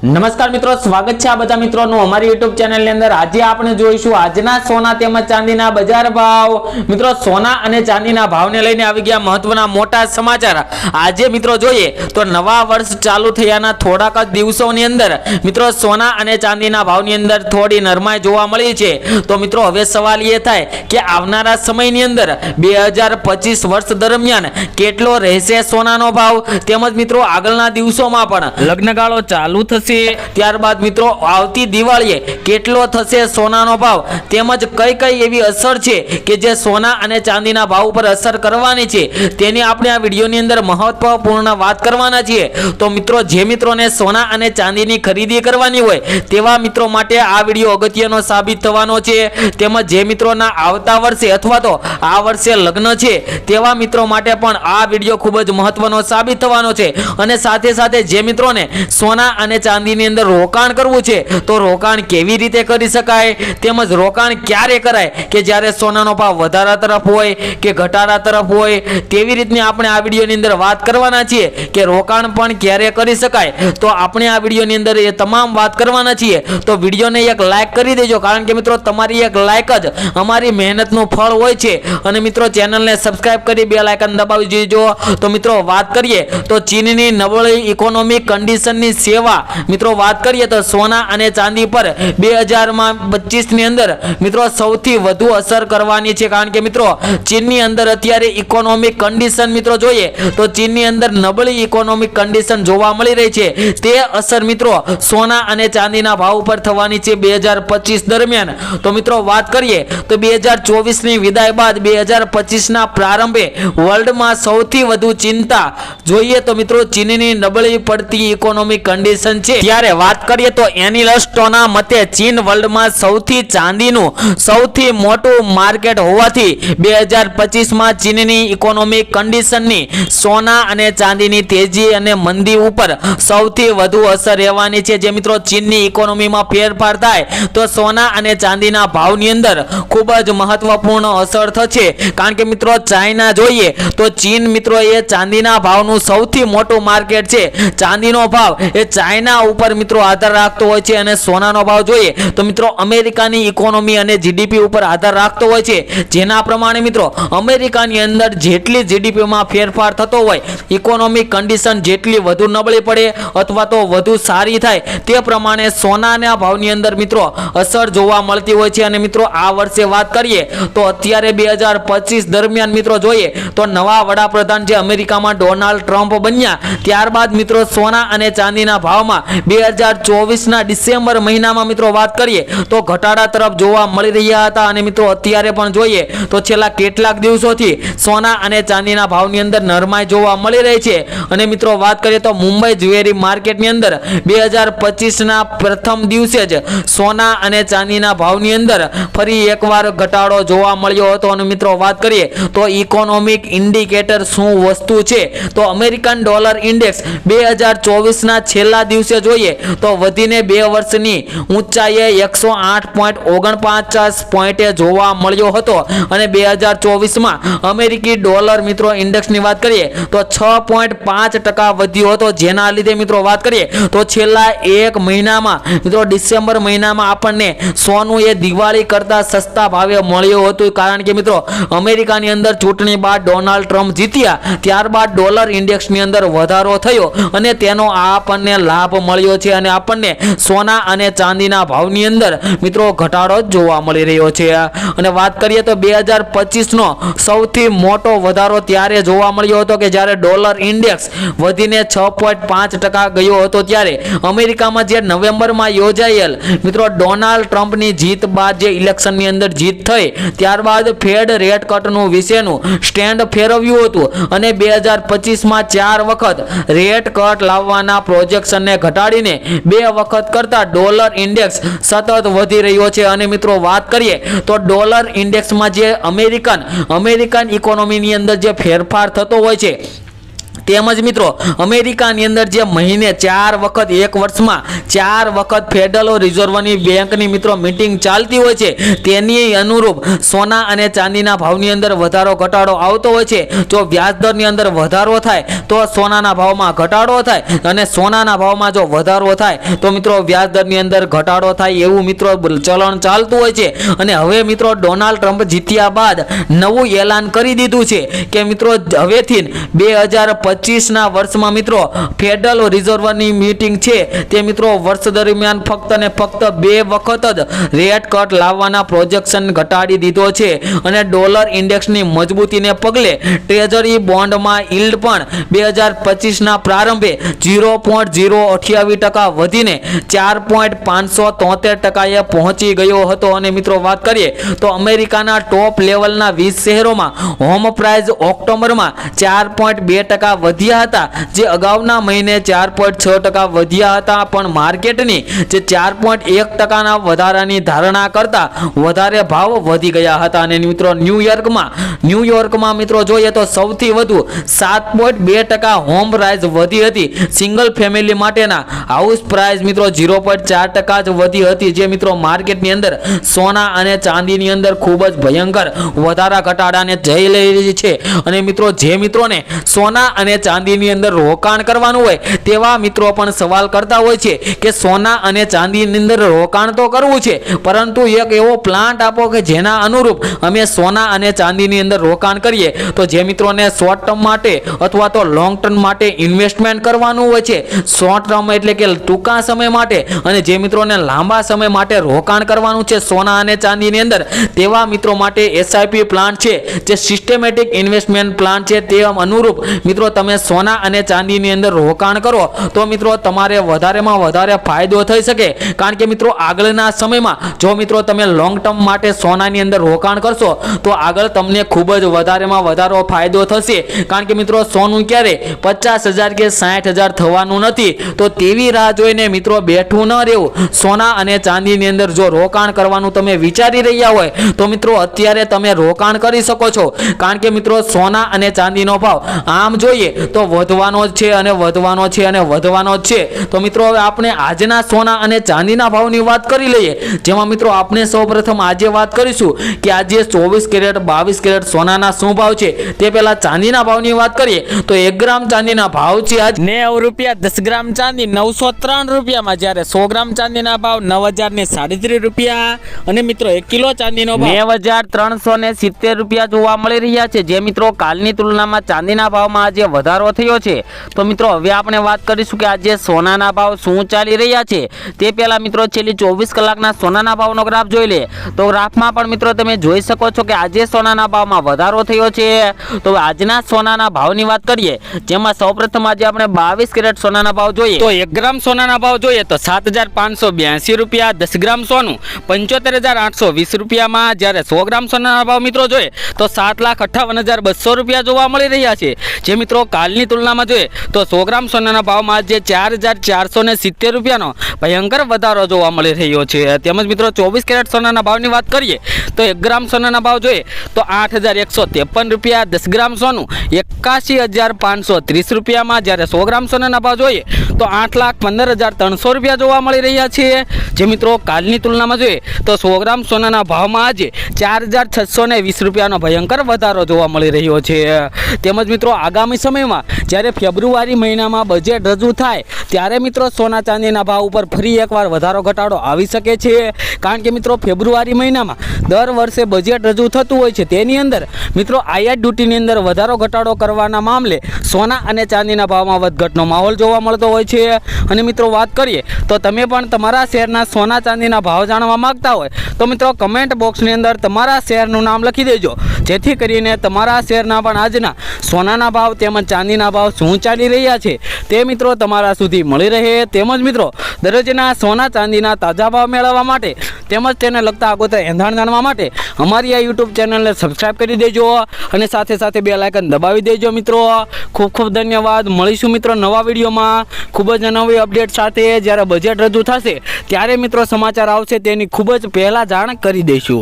નમસ્કાર મિત્રો, સ્વાગત છે આ બધા મિત્રોનું અમારી YouTube ચેનલ ની અંદર। આજે આપણે જોઈશું આજના સોના તેમજ ચાંદીના બજાર ભાવ। મિત્રો, સોના અને ચાંદીના ભાવને લઈને આવી ગયા મહત્વના મોટા સમાચાર। આજે મિત્રો જોઈએ તો નવા વર્ષ ચાલુ થયાના થોડાક જ દિવસોની અંદર મિત્રો સોના અને ચાંદીના ભાવની અંદર થોડી નરમાઈ જોવા મળી છે। તો મિત્રો હવે સવાલ એ થાય કે આવનારા સમયની અંદર 2025 વર્ષ દરમિયાન કેટલો રહેશે સોનાનો ભાવ, તેમજ મિત્રો આગળના દિવસોમાં પણ લગ્નગાળો ચાલુ થશે, ત્યારબાદ મિત્રો આવતી દિવાળીએ કેટલો થશે સોનાનો ભાવ, તેમજ કઈ કઈ એવી અસર છે કે જે સોના અને ચાંદીના ભાવ ઉપર અસર કરવાની છે તેની આપણે આ વિડીયોની અંદર મહત્વપૂર્ણ વાત કરવાના છીએ। તો મિત્રો જે મિત્રોને સોના અને ચાંદીની ખરીદી કરવાની હોય તેવા મિત્રો માટે આ વિડીયો અગત્યનો સાબિત થવાનો છે। તેમજ જે મિત્રોના આવતા વર્ષે અથવા તો આ વર્ષે લગ્ન છે તેવા મિત્રો માટે પણ આ વિડીયો ખૂબ જ મહત્વનો સાબિત થવાનો છે। અને સાથે સાથે જે મિત્રોને સોના અને ચાંદીની અંદર રોકાણ કરવું છે તો રોકાણ કેવી રીતે કરી શકાય, તેમજ રોકાણ ક્યારે કરાય કે જ્યારે સોનાનો ભાવ વધારા તરફ હોય કે ઘટાડા તરફ હોય, તેવી રીતની આપણે આ વિડીયોની અંદર વાત કરવાના છીએ કે રોકાણ પણ ક્યારે કરી શકાય। તો આપણે આ વિડીયોની અંદર એ તમામ વાત કરવાના છીએ। તો વિડીયોને એક લાઈક કરી દેજો, કારણ કે મિત્રો તમારી એક લાઈક જ અમારી મહેનતનું ફળ હોય છે। અને મિત્રો ચેનલને સબસ્ક્રાઇબ કરી બેલ આઇકન દબાવી દેજો। તો મિત્રો વાત કરીએ તો ચીનની નબળી ઇકોનોમિક કન્ડિશનની સેવા મિત્રો વાત કરીએ તો સોના અને ચાંદી પર 2025 ની અંદર મિત્રો સૌથી વધુ અસર કરવાની છે, કારણ કે મિત્રો ચીનની અંદર અત્યારે ઇકોનોમિક કન્ડિશન મિત્રો જોઈએ તો ચીનની અંદર નબળી ઇકોનોમિક કન્ડિશન જોવા મળી રહી છે। તે અસર મિત્રો સોના અને ચાંદીના ભાવ ઉપર થવાની છે 2025 દરમિયાન। તો મિત્રો વાત કરીએ તો 2024 ની વિદાય બાદ 2025 ના પ્રારંભે વર્લ્ડમાં સૌથી વધુ ચિંતા જોઈએ તો મિત્રો ચીનની નબળી પડતી ઇકોનોમિક કન્ડિશન છે। ત્યારે વાત કરીએ તો એનાલિસ્ટોના મતે ચીન વર્લ્ડમાં ચાંદીનું સૌથી મોટું માર્કેટ હોવાથી 2025 માં ચીનની ઇકોનોમિક કન્ડિશનની સોના અને ચાંદીની તેજી અને મંદી ઉપર સૌથી વધુ અસર રહેવાની છે। જે મિત્રો ચીનની ઇકોનોમીમાં ફેરફાર થાય તો સોના અને ચાંદીના ભાવની અંદર ખૂબ જ મહત્વપૂર્ણ અસર થશે, કારણ કે મિત્રો ચાઇના જોઈએ તો ચીન મિત્રો એ ચાંદીના ભાવનું સૌથી મોટું માર્કેટ છે। ચાંદીનો ભાવ એ ચાઇના ઉપર મિત્રો આધાર રાખતો હોય છે અને સોનાનો ભાવ જોઈએ તો મિત્રો અમેરિકાની ઇકોનોમી અને જીડીપી ઉપર આધાર રાખતો હોય છે। જેના પ્રમાણે મિત્રો અમેરિકાની અંદર જેટલી જીડીપીમાં ફેરફાર થતો હોય, ઇકોનોમિક કન્ડિશન જેટલી વધુ નબળી પડે અથવા તો વધુ સારી થાય તે પ્રમાણે સોનાના ભાવની અંદર મિત્રો અસર જોવા મળતી હોય છે। અને મિત્રો આ વર્ષે વાત કરીએ તો અત્યારે 2025 દરમિયાન મિત્રો જોઈએ તો નવા વડાપ્રધાન જે અમેરિકામાં ડોનાલ્ડ ટ્રમ્પ બન્યા ત્યારબાદ મિત્રો સોના અને ચાંદીના ભાવમાં 2024 ના ડિસેમ્બર મહિનામાં મિત્રો વાત કરીએ તો ઘટાડા તરફ જોવા મળી રહ્યા હતા। અને મિત્રો અત્યારે પણ જોઈએ તો છેલ્લા કેટલાક દિવસોથી સોના અને ચાંદીના ભાવની અંદર નરમાઈ જોવા મળી રહી છે। અને મિત્રો વાત કરીએ તો મુંબઈ જ્વેલરી માર્કેટની અંદર 2025 ના પ્રથમ દિવસે જ સોના અને ચાંદીના ભાવની અંદર ફરી એકવાર ઘટાડો જોવા મળ્યો હતો। અને મિત્રો વાત કરીએ તો ઇકોનોમિક ઇન્ડિકેટર શું વસ્તુ છે તો અમેરિકન ડોલર ઇન્ડેક્સ 2024 ના છેલ્લા દિવસે જોઈએ તો વધીને 2 વર્ષની ઊંચાઈએ 108.49 પોઈન્ટે જોવા મળ્યો હતો। અને 2024 માં અમેરિકી ડોલર મિત્રો ઇન્ડેક્સની વાત કરીએ તો 6.5% વધ્યો હતો। જેના લીધે મિત્રો વાત કરીએ તો છેલ્લા એક મહિનામાં મિત્રો ડિસેમ્બર મહિનામાં આપણને સોનું એ દિવાળી કરતા સસ્તા ભાવે મળ્યું હતું, કારણ કે મિત્રો અમેરિકાની અંદર ચૂંટણી બાદ ડોનાલ્ડ ટ્રમ્પ જીત્યા ત્યારબાદ ડોલર ઇન્ડેક્સની અંદર વધારો થયો અને તેનો આપણને લાભ મળ્યો છે। અને આપણને સોના અને ચાંદીના ભાવની અંદર મિત્રો ઘટાડો જોવા મળી રહ્યો છે। અને વાત કરીએ તો 2025 નો સૌથી મોટો વધારો ત્યારે જોવા મળ્યો હતો કે જ્યારે ડોલર ઇન્ડેક્સ વધીને 6.5% ગયો હતો। ત્યારે અમેરિકામાં જે નવેમ્બરમાં યોજાયેલ મિત્રો ડોનાલ્ડ ટ્રમ્પની જીત બાદ જે ઇલેક્શનની અંદર જીત થઈ ત્યારબાદ ફેડ રેટ કટનું વિશેનું સ્ટેન્ડ ફેરવ્યું હતું અને 2025 માં 4 વખત રેટ કટ લાવવાના પ્રોજેક્શનને ઘટાડીને 2 વખત કરતા ડોલર ઇન્ડેક્સ સતત વધી રહ્યો છે। અને મિત્રો વાત કરીએ તો ડોલર ઇન્ડેક્સમાં જે અમેરિકન ઇકોનોમીની અંદર જે ફેરફાર થતો હોય છે તેમજ મિત્રો અમેરિકાની અંદર જે મહિને 4 વખત એક વર્ષમાં 4 વખત ફેડરલ રિઝર્વની બેંકની મિત્રો મીટિંગ ચાલતી હોય છે, તેની અનુરૂપ સોના અને ચાંદીના ભાવની અંદર વધારો ઘટાડો આવતો હોય છે. જો વ્યાજદરની અંદર વધારો થાય તો સોનાના ભાવમાં ઘટાડો થાય, અને સોનાના ભાવમાં જો વધારો થાય તો મિત્રો વ્યાજદરની અંદર ઘટાડો થાય, એવું મિત્રો ચલણ ચાલતું હોય છે. અને હવે મિત્રો ડોનાલ્ડ ટ્રમ્પ જીત્યા બાદ નવું એલાન કરી દીધું છે કે મિત્રો હવેથી 2025ના વર્ષમાં મિત્રો ફેડરલ રિઝર્વની મીટિંગ છે તે મિત્રો વર્ષ દરમિયાન ફક્ત ને ફક્ત 2 વખત જ રેટ કટ લાવવાના પ્રોજેક્શન ઘટાડી દીધો છે. અને ડોલર ઇન્ડેક્સની મજબૂતીને પગલે ટ્રેઝરી બોન્ડમાં યીલ્ડ પણ 2025ના પ્રારંભે 0.028% વધીને 4.573%એ પહોંચી ગયો હતો. અને મિત્રો વાત કરીએ તો અમેરિકાના ટોપ લેવલના 20 શહેરોમાં હોમ પ્રાઇસ ઓક્ટોબરમાં 4.2% વધ્યા હતા, જે અગાઉના મહિને 4.6% વધ્યા હતા. પણ માર્કેટની જે 4.1%ના વધારાની ધારણા કરતા વધારે ભાવ વધી ગયા હતા. અને મિત્રો ન્યુયોર્કમાં મિત્રો જોઈએ તો સૌથી વધુ 7.2% હોમ પ્રાઇસ વધી હતી. સિંગલ ફેમિલી માટેના હાઉસ પ્રાઇસ મિત્રો 0.4% જ વધી હતી, જે મિત્રો માર્કેટની અંદર સોના અને ચાંદીની અંદર ખૂબ જ ભયંકર વધારા ઘટાડાને જઈ રહી છે. અને મિત્રો જે મિત્રોને સોના અને ચાંદીની અંદર રોકાણ કરવાનું હોય તેવા મિત્રો પણ સવાલ કરતા હોય છે કે સોના અને ચાંદીની અંદર રોકાણ તો કરવું છે, પરંતુ એક એવો પ્લાન્ટ આપો કે જેના અનુરૂપ અમે સોના અને ચાંદીની અંદર રોકાણ કરીએ. તો જે મિત્રોને શોર્ટ ટર્મ માટે અથવા તો લોંગ ટર્મ માટે ઇન્વેસ્ટમેન્ટ કરવાનું હોય છે, શોર્ટ ટર્મ એટલે કે ટૂંકા સમય માટે, અને જે મિત્રોને લાંબા સમય માટે રોકાણ કરવાનું છે સોના અને ચાંદીની અંદર, તેવા મિત્રો માટે SIP પ્લાન છે, જે સિસ્ટમેટિક ઇન્વેસ્ટમેન્ટ પ્લાન છે. તે અનુરૂપ મિત્રો તમે સોના અને ચાંદીની અંદર રોકાણ કરો તો મિત્રો તમારે વધારેમાં વધારે ફાયદો થઈ શકે. કારણ કે મિત્રો આગળના સમયમાં જો મિત્રો તમે લોંગ ટર્મ માટે સોનાની અંદર રોકાણ કરશો તો આગળ તમને ખૂબ જ વધારેમાં વધારો ફાયદો થશે. કારણ કે મિત્રો સોનું ક્યારે 50,000 કે 60,000 થવાનું નથી, તો તેવી રાહ જોઈને મિત્રો બેઠું ન રહેવું. સોના અને ચાંદીની અંદર જો રોકાણ કરવાનું તમે વિચારી રહ્યા હોય તો મિત્રો અત્યારે તમે રોકાણ કરી શકો છો. કારણ કે મિત્રો સોના અને ચાંદીનો ભાવ આમ જોઈએ તો વધવાનો જ છે અને વધવાનો છે અને વધવાનો જ છે. તો મિત્રો હવે આપણે આજના સોના અને ચાંદીના ભાવની વાત કરી લઈએ, જેમાં મિત્રો આપણે સૌપ્રથમ આજે વાત કરીશું કે આજે 24 કેરેટ 22 કેરેટ સોનાના શું ભાવ છે. તે પહેલા ચાંદીના ભાવની વાત કરીએ તો 1 ગ્રામ ચાંદીના ભાવ છે આજ 90 રૂપિયા, 10 ગ્રામ ચાંદી 903 રૂપિયામાં, જ્યારે 100 ગ્રામ ચાંદીના ભાવ 9,037 રૂપિયા. અને મિત્રો 1 કિલો ચાંદીનો ભાવ 9,370 રૂપિયા જોવા મળી રહ્યા છે. જે મિત્રો કાલની તુલનામાં ચાંદીના ભાવમાં આજે વધારો થયો છે. તો મિત્રો હવે આપણે વાત કરીશું કે આજે સોનાના ભાવ શું ચાલી રહ્યા છે. તે પહેલા મિત્રો છેલ્લી 24 કલાકના સોનાના ભાવનો ગ્રાફ જોઈ લે તો ગ્રાફમાં પણ મિત્રો તમે જોઈ શકો છો કે આજે સોનાના ભાવમાં વધારો થયો છે. તો આજના સોનાના ભાવની વાત કરીએ, જેમાં સૌપ્રથમ આજે આપણે 22 કેરેટ સોનાના ભાવ જોઈએ તો 1 ગ્રામ સોનાના ભાવ જોઈએ તો 7,582 રૂપિયા, 10 ગ્રામ સોનું 75,820 રૂપિયામાં, જ્યારે 100 ગ્રામ સોનાના ભાવ મિત્રો જોઈએ તો 7,58,200 રૂપિયા જોવા મળી રહ્યા છે. જે મિત્રો કાલની તુલનામાં જોઈએ તો 100 ગ્રામ સોનાના ભાવમાં આજે 4,470 રૂપિયાનો ભયંકર વધારો જોવા મળી રહ્યો છે. તેમજ મિત્રો 24 કેરેટ સોનાના ભાવની વાત કરીએ તો 1 ગ્રામ સોનાના ભાવ જોઈએ તો 8,153 રૂપિયા, 10 ગ્રામ સોનું 81,530 રૂપિયામાં, જ્યારે 100 ગ્રામ સોનાના ભાવ જોઈએ તો 8,15,300 રૂપિયા જોવા મળી રહ્યા છે. જે મિત્રો કાલની તુલનામાં જોઈએ તો 100 ગ્રામ સોનાના ભાવમાં આજે 4,620 રૂપિયાનો ભયંકર વધારો જોવા મળી રહ્યો છે. તેમજ મિત્રો આગામી સમયમાં જ્યારે ફેબ્રુઆરી મહિનામાં બજેટ રજૂ થાય ત્યારે મિત્રો સોના ચાંદીના ભાવ ઉપર ફરી એકવાર વધારો ઘટાડો આવી શકે છે. કારણ કે મિત્રો ફેબ્રુઆરી મહિનામાં દર વર્ષે બજેટ રજૂ થતું હોય છે, તેની અંદર મિત્રો આયાત ડ્યુટીની અંદર વધારો ઘટાડો કરવાના મામલે સોના અને ચાંદીના ભાવમાં વધઘટનો માહોલ જોવા મળતો હોય છે. અને મિત્રો વાત કરીએ તો તમે પણ તમારા શહેરના સોના ચાંદીના ભાવ જાણવા માંગતા હોય તો મિત્રો કમેન્ટ બોક્સની અંદર તમારા શહેરનું નામ લખી દેજો, જેથી કરીને તમારા શહેરના પણ આજના સોનાના ભાવ તેમજ ચાંદીના ભાવ શું ચાલી રહ્યા છે તે મિત્રો તમારા સુધી મળી રહે. તેમજ મિત્રો દરરોજના સોના ચાંદીના તાજા ભાવ મેળવવા માટે તેમજ તેને લગતા આગોતરા એંધાણ જાણવા માટે અમારી આ YouTube ચેનલને સબસ્ક્રાઇબ કરી દેજો અને સાથે સાથે બેલ આઇકન દબાવી દેજો. મિત્રો ખૂબ ખૂબ ધન્યવાદ. મળીશું મિત્રો નવા વિડીયોમાં ખૂબ જ નવી અપડેટ સાથે. જ્યારે બજેટ રજૂ થશે ત્યારે મિત્રો સમાચાર આવશે તેની ખૂબ જ પહેલાં જાણ કરી દઈશું.